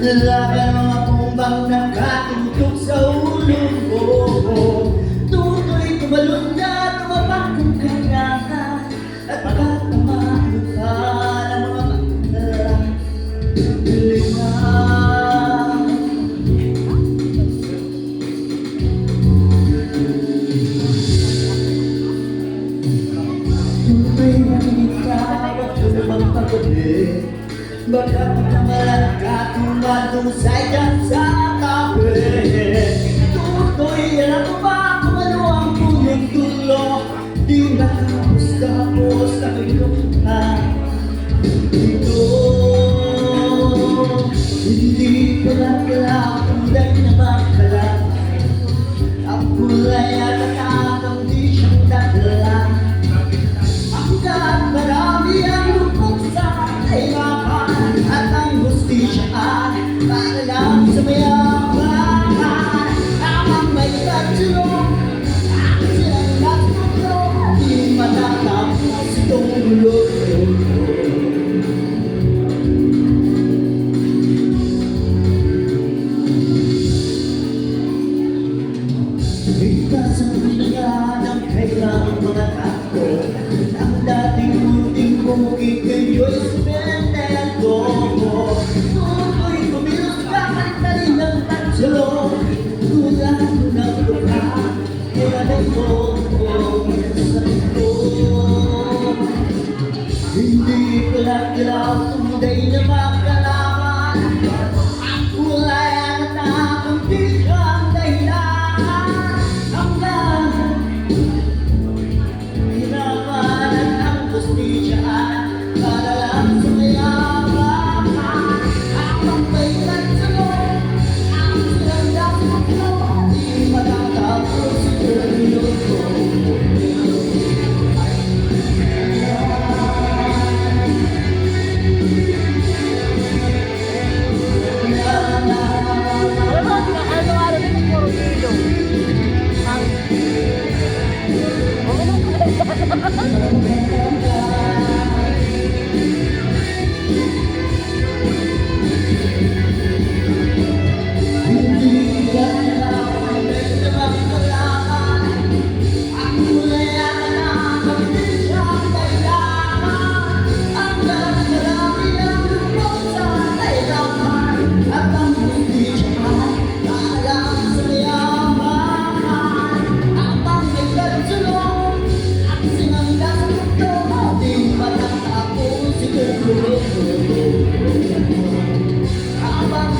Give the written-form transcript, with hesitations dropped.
Laban mga pumbang nakatutok sa ulo mo. Tuto'y tumalon na tumabak kong kailangan, at makatamaan ka ng mga magdala. Galing na tuto'y nakinig ka at tulubang pagod. Baka pagkamalan ka tumadusay dyan sa tabi. Tutoy, alam mo ba kung ano ang punong dulo? Di nakapos na kailuhan dito. Hindi pala kulay na makala. Ang kulay at atakang di siyang dadala. Hanggang marami ang lupok sa kailangan, at ang hustisya para lang sa mayaman. Ang may katulong at silang natuto, di matatapos itong mulo. Ika sa pilingan ng kailangang mga tako, ang dating munting bumukit kayo'y sumendento. Tutoy kumilos ka at tarin ng tatlo, tulad ng lupa, kaya nito sa ito. Hindi ko lang galaw tunday na makalaman, ang kulay at ang biglang dahilan. Hanggang hirapan ang hustisya para lang sa mayaman. Ang may katulong ang silang natuto, di matatapos itong minuto. Abang